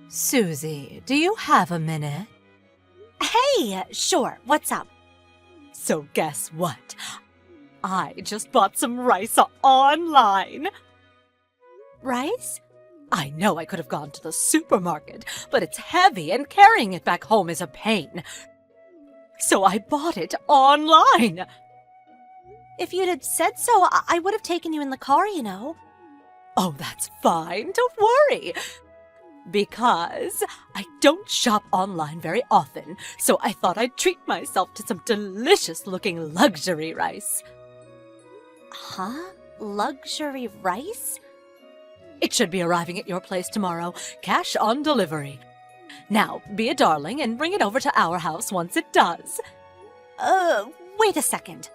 Susie, do you have a minute? Hey, sure, what's up? So guess what? I just bought some rice online. Rice? I know I could have gone to the supermarket, but it's heavy and carrying it back home is a pain. So I bought it online. If you'd have said so, I would have taken you in the car, you know. Oh, that's fine. Don't worry. Because I don't shop online very often, so I thought I'd treat myself to some delicious-looking luxury rice. Huh? Luxury rice? It should be arriving at your place tomorrow, cash on delivery. Now, be a darling and bring it over to our house once it does. Wait a second.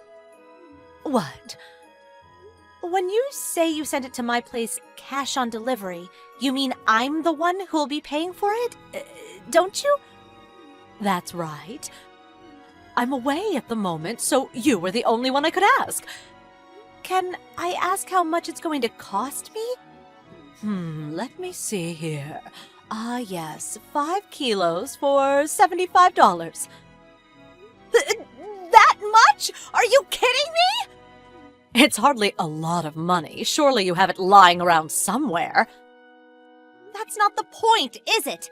What? When you say you sent it to my place cash on delivery, you mean I'm the one who'll be paying for it? Don't you? That's right. I'm away at the moment, so you were the only one I could ask. Can I ask how much it's going to cost me? Let me see here. Yes, 5 kilos for $75. That much? Are you kidding me? It's hardly a lot of money. Surely you have it lying around somewhere. That's not the point, is it?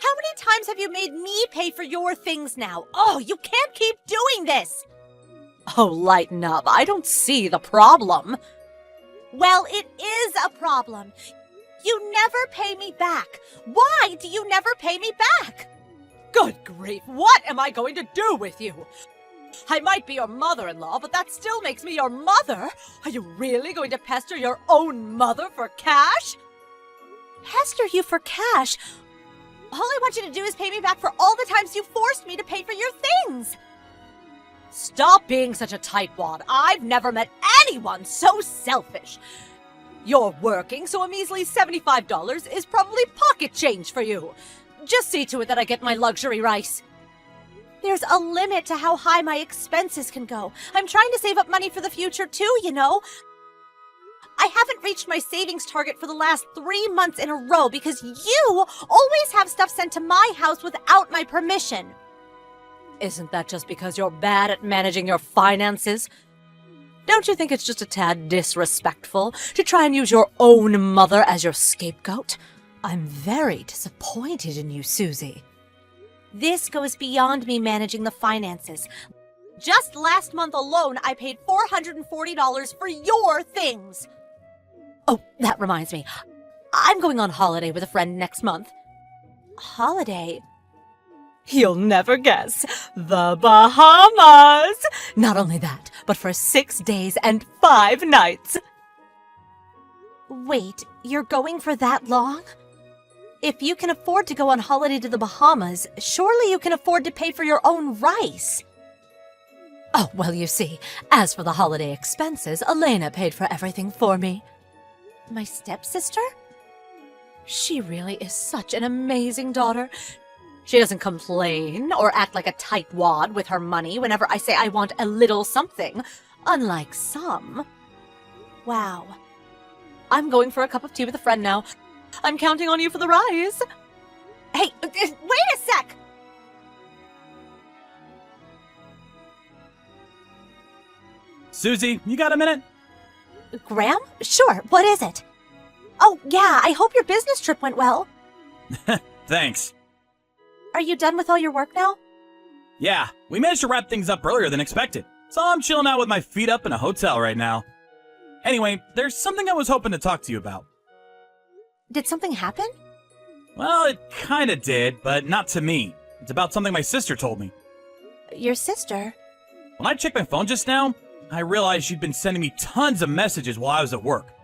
How many times have you made me pay for your things now? Oh, you can't keep doing this! Oh, lighten up. I don't see the problem. Well, it is a problem. You never pay me back. Why do you never pay me back? Good grief, what am I going to do with you? I might be your mother-in-law, but that still makes me your mother. Are you really going to pester your own mother for cash? Pester you for cash? All I want you to do is pay me back for all the times you forced me to pay for your things. Stop being such a tightwad. I've never met anyone so selfish. You're working, so a measly $75 is probably pocket change for you. Just see to it that I get my luxury rice. There's a limit to how high my expenses can go. I'm trying to save up money for the future too, you know. I haven't reached my savings target for the last 3 months in a row because you always have stuff sent to my house without my permission. Isn't that just because you're bad at managing your finances? Don't you think it's just a tad disrespectful to try and use your own mother as your scapegoat? I'm very disappointed in you, Susie. This goes beyond me managing the finances. Just last month alone, I paid $440 for your things. Oh, that reminds me. I'm going on holiday with a friend next month. Holiday? You'll never guess. The Bahamas! Not only that, but for 6 days and 5 nights. Wait, you're going for that long? If you can afford to go on holiday to the Bahamas, surely you can afford to pay for your own rice. Oh, well, you see, as for the holiday expenses, Elena paid for everything for me. My stepsister? She really is such an amazing daughter. She doesn't complain or act like a tightwad with her money whenever I say I want a little something, unlike some. Wow. I'm going for a cup of tea with a friend now. I'm counting on you for the rise. Hey, wait a sec! Susie, you got a minute? Graham? Sure, what is it? Oh, yeah, I hope your business trip went well. Thanks. Are you done with all your work now? Yeah, we managed to wrap things up earlier than expected, so I'm chilling out with my feet up in a hotel right now. Anyway, there's something I was hoping to talk to you about. Did something happen? Well, it kinda did, but not to me. It's about something my sister told me. Your sister? When I checked my phone just now, I realized she'd been sending me tons of messages while I was at work.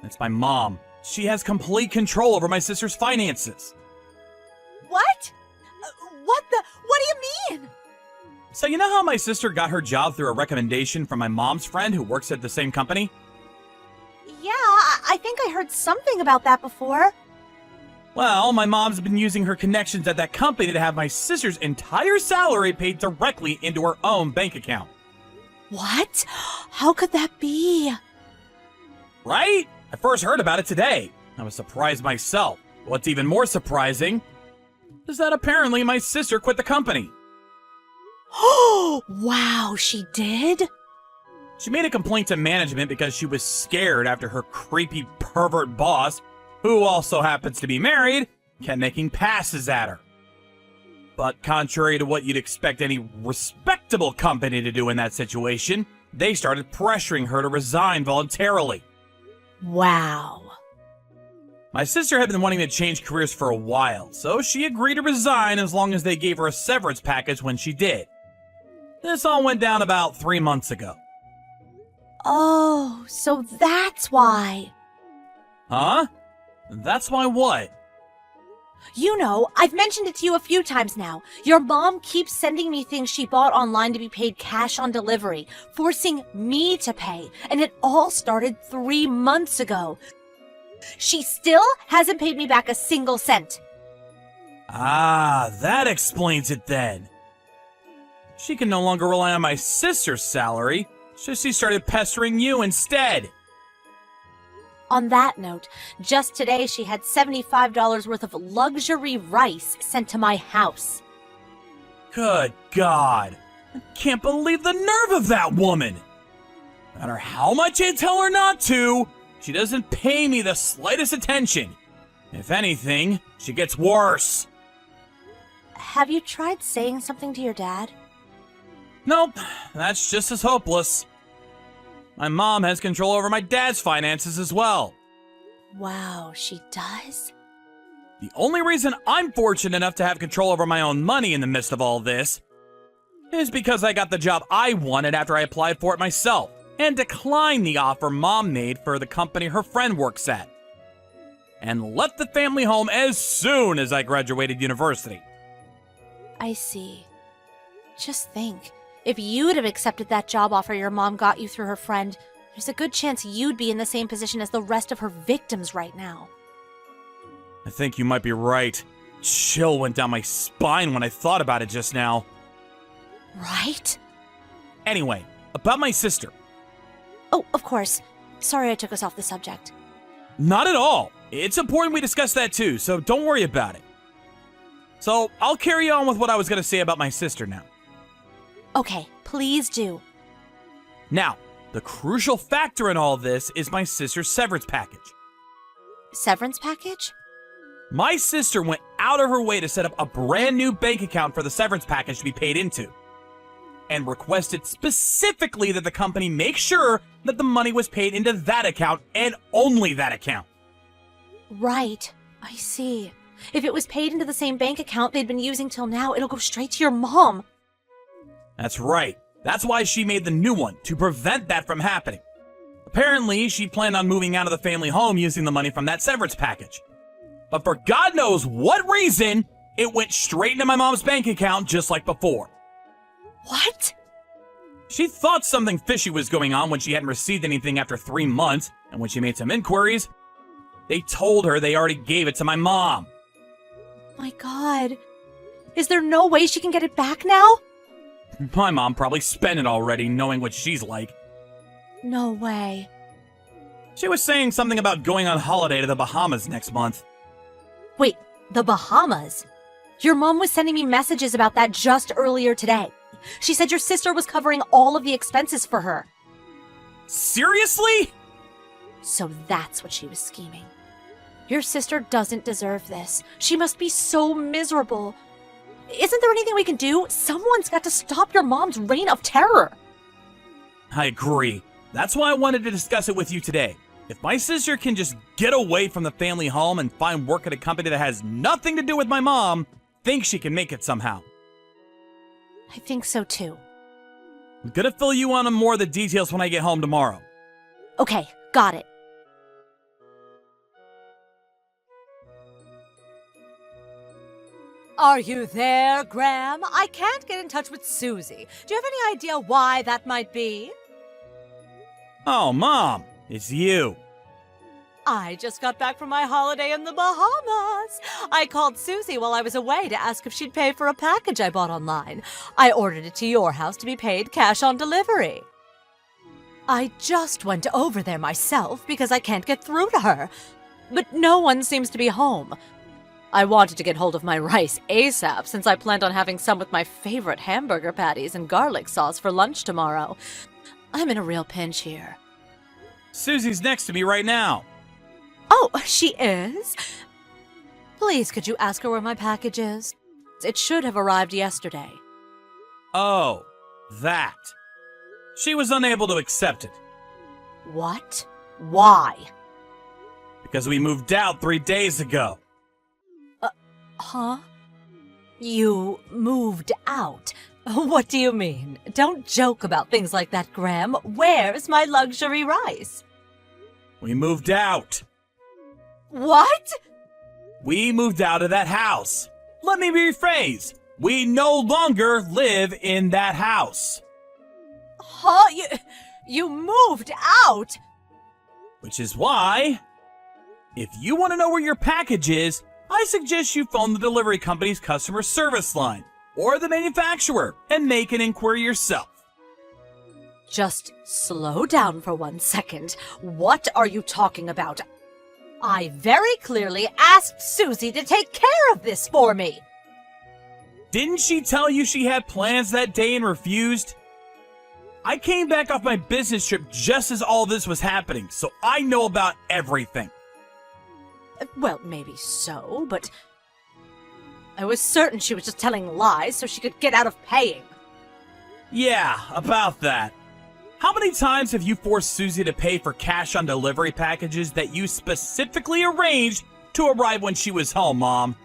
It's my mom. She has complete control over my sister's finances. What? What do you mean? So you know how my sister got her job through a recommendation from my mom's friend who works at the same company? Yeah, I think I heard something about that before. Well, my mom's been using her connections at that company to have my sister's entire salary paid directly into her own bank account. What? How could that be? Right? I first heard about it today. I was surprised myself. What's even more surprising is that apparently my sister quit the company. Oh, wow, she did? She made a complaint to management because she was scared after her creepy pervert boss, who also happens to be married, kept making passes at her. But contrary to what you'd expect any respectable company to do in that situation, they started pressuring her to resign voluntarily. Wow. My sister had been wanting to change careers for a while, so she agreed to resign as long as they gave her a severance package when she did. This all went down about 3 months ago. Oh, so that's why. Huh? That's why what? You know, I've mentioned it to you a few times now. Your mom keeps sending me things she bought online to be paid cash on delivery, forcing me to pay, and it all started 3 months ago. She still hasn't paid me back a single cent. Ah, that explains it then. She can no longer rely on my sister's salary, so she started pestering you instead. On that note, just today she had $75 worth of luxury rice sent to my house. Good God. I can't believe the nerve of that woman. No matter how much I tell her not to, she doesn't pay me the slightest attention. If anything, she gets worse. Have you tried saying something to your dad? Nope, that's just as hopeless. My mom has control over my dad's finances as well. Wow, she does? The only reason I'm fortunate enough to have control over my own money in the midst of all this is because I got the job I wanted after I applied for it myself and declined the offer Mom made for the company her friend works at, and left the family home as soon as I graduated university. I see. Just think, if you'd have accepted that job offer your mom got you through her friend, there's a good chance you'd be in the same position as the rest of her victims right now. I think you might be right. Chill went down my spine when I thought about it just now. Right? Anyway, about my sister. Oh, of course. Sorry I took us off the subject. Not at all. It's important we discuss that too, so don't worry about it. So, I'll carry on with what I was going to say about my sister now. Okay, please do. Now, the crucial factor in all this is my sister's severance package. Severance package? My sister went out of her way to set up a brand new bank account for the severance package to be paid into, and requested specifically that the company make sure that the money was paid into that account and only that account. Right, I see. If it was paid into the same bank account they'd been using till now, it'll go straight to your mom. That's right. That's why she made the new one, to prevent that from happening. Apparently, she planned on moving out of the family home using the money from that severance package. But for God knows what reason, it went straight into my mom's bank account just like before. What? She thought something fishy was going on when she hadn't received anything after 3 months, and when she made some inquiries, they told her they already gave it to my mom. My God. Is there no way she can get it back now? My mom probably spent it already, knowing what she's like. No way. She was saying something about going on holiday to the Bahamas next month. Wait, the Bahamas? Your mom was sending me messages about that just earlier today. She said your sister was covering all of the expenses for her. Seriously? So that's what she was scheming. Your sister doesn't deserve this. She must be so miserable. Isn't there anything we can do? Someone's got to stop your mom's reign of terror. I agree. That's why I wanted to discuss it with you today. If my sister can just get away from the family home and find work at a company that has nothing to do with my mom, I think she can make it somehow. I think so too. I'm gonna fill you on more of the details when I get home tomorrow. Okay, got it. Are you there, Graham? I can't get in touch with Susie. Do you have any idea why that might be? Oh, Mom, it's you. I just got back from my holiday in the Bahamas. I called Susie while I was away to ask if she'd pay for a package I bought online. I ordered it to your house to be paid cash on delivery. I just went over there myself because I can't get through to her. But no one seems to be home. I wanted to get hold of my rice ASAP since I planned on having some with my favorite hamburger patties and garlic sauce for lunch tomorrow. I'm in a real pinch here. Susie's next to me right now. Oh, she is? Please, could you ask her where my package is? It should have arrived yesterday. Oh, that. She was unable to accept it. What? Why? Because we moved out 3 days ago. Huh? You moved out? What do you mean? Don't joke about things like that, Graham. Where's my luxury rice? We moved out. What? We moved out of that house. Let me rephrase. We no longer live in that house. Huh? You moved out? Which is why, if you want to know where your package is, I suggest you phone the delivery company's customer service line or the manufacturer and make an inquiry yourself. Just slow down for 1 second. What are you talking about? I very clearly asked Susie to take care of this for me. Didn't she tell you she had plans that day and refused? I came back off my business trip just as all this was happening, so I know about everything. Well, maybe so, but I was certain she was just telling lies so she could get out of paying. Yeah, about that. How many times have you forced Susie to pay for cash on delivery packages that you specifically arranged to arrive when she was home, Mom?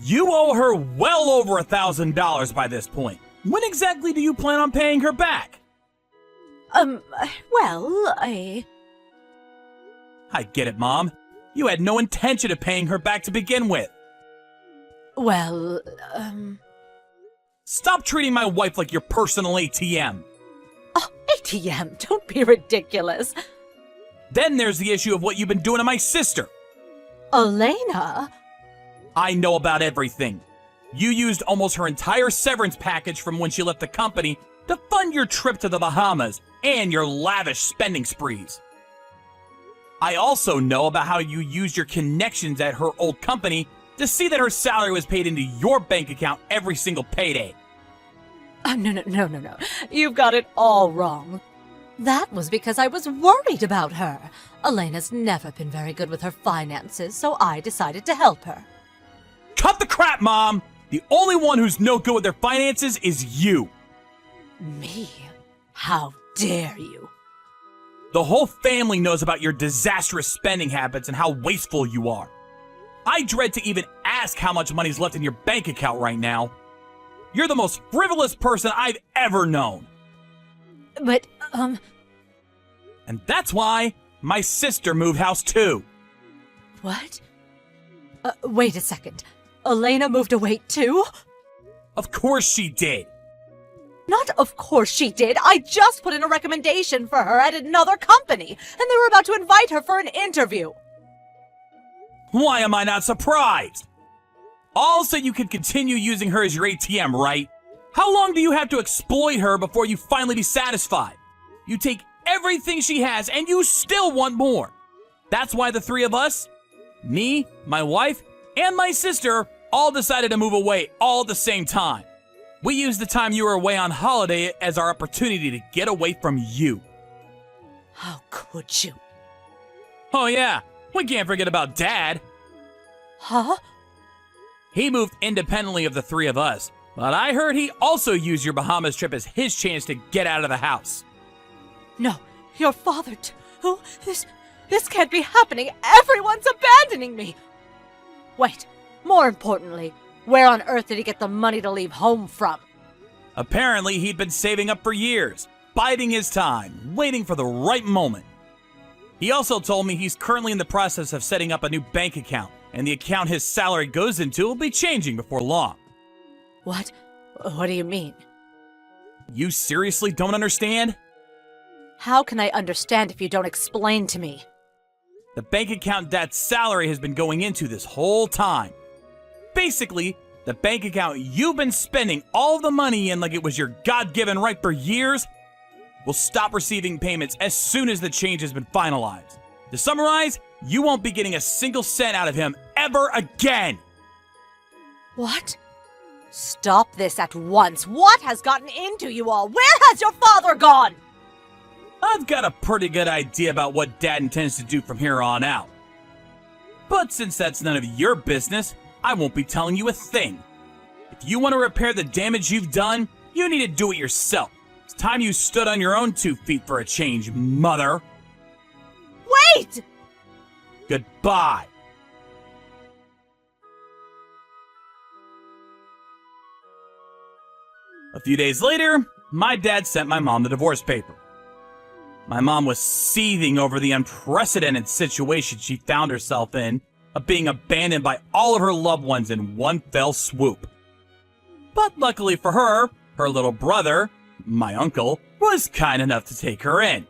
You owe her well over $1,000 by this point. When exactly do you plan on paying her back? Well, I get it, Mom. You had no intention of paying her back to begin with. Well, Stop treating my wife like your personal ATM. Oh, ATM, don't be ridiculous. Then there's the issue of what you've been doing to my sister. Elena? I know about everything. You used almost her entire severance package from when she left the company to fund your trip to the Bahamas and your lavish spending sprees. I also know about how you used your connections at her old company to see that her salary was paid into your bank account every single payday. No. You've got it all wrong. That was because I was worried about her. Elena's never been very good with her finances, so I decided to help her. Cut the crap, Mom! The only one who's no good with their finances is you. Me? How dare you? The whole family knows about your disastrous spending habits and how wasteful you are. I dread to even ask how much money's left in your bank account right now. You're the most frivolous person I've ever known. But, And that's why my sister moved house too. What? Wait a second. Elena moved away too? Of course she did. Not of course she did. I just put in a recommendation for her at another company, and they were about to invite her for an interview. Why am I not surprised? All so you can continue using her as your ATM, right? How long do you have to exploit her before you finally be satisfied? You take everything she has and you still want more. That's why the three of us, me, my wife, and my sister, all decided to move away all at the same time. We used the time you were away on holiday as our opportunity to get away from you. How could you? Oh yeah, we can't forget about Dad. Huh? He moved independently of the three of us, but I heard he also used your Bahamas trip as his chance to get out of the house. No, your father too? This can't be happening. Everyone's abandoning me. Wait, more importantly, where on earth did he get the money to leave home from? Apparently, he'd been saving up for years, biding his time, waiting for the right moment. He also told me he's currently in the process of setting up a new bank account, and the account his salary goes into will be changing before long. What? What do you mean? You seriously don't understand? How can I understand if you don't explain to me? The bank account Dad's salary has been going into this whole time. Basically, the bank account you've been spending all the money in like it was your God-given right for years will stop receiving payments as soon as the change has been finalized. To summarize, you won't be getting a single cent out of him ever again. What? Stop this at once. What has gotten into you all? Where has your father gone? I've got a pretty good idea about what Dad intends to do from here on out. But since that's none of your business, I won't be telling you a thing. If you want to repair the damage you've done, you need to do it yourself. It's time you stood on your own 2 feet for a change, mother. Wait! Goodbye. A few days later, my dad sent my mom the divorce paper. My mom was seething over the unprecedented situation she found herself in of being abandoned by all of her loved ones in one fell swoop. But luckily for her, her little brother, my uncle, was kind enough to take her in.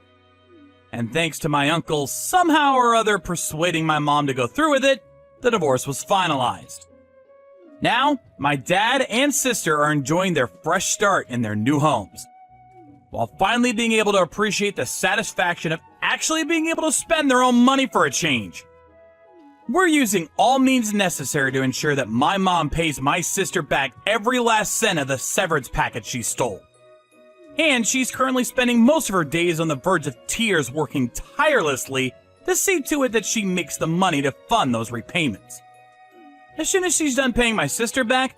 And thanks to my uncle somehow or other persuading my mom to go through with it, the divorce was finalized. Now, my dad and sister are enjoying their fresh start in their new homes, while finally being able to appreciate the satisfaction of actually being able to spend their own money for a change. We're using all means necessary to ensure that my mom pays my sister back every last cent of the severance package she stole. And she's currently spending most of her days on the verge of tears working tirelessly to see to it that she makes the money to fund those repayments. As soon as she's done paying my sister back,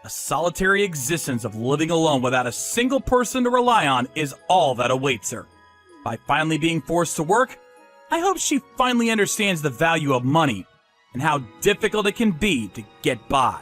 a solitary existence of living alone without a single person to rely on is all that awaits her. By finally being forced to work, I hope she finally understands the value of money and how difficult it can be to get by.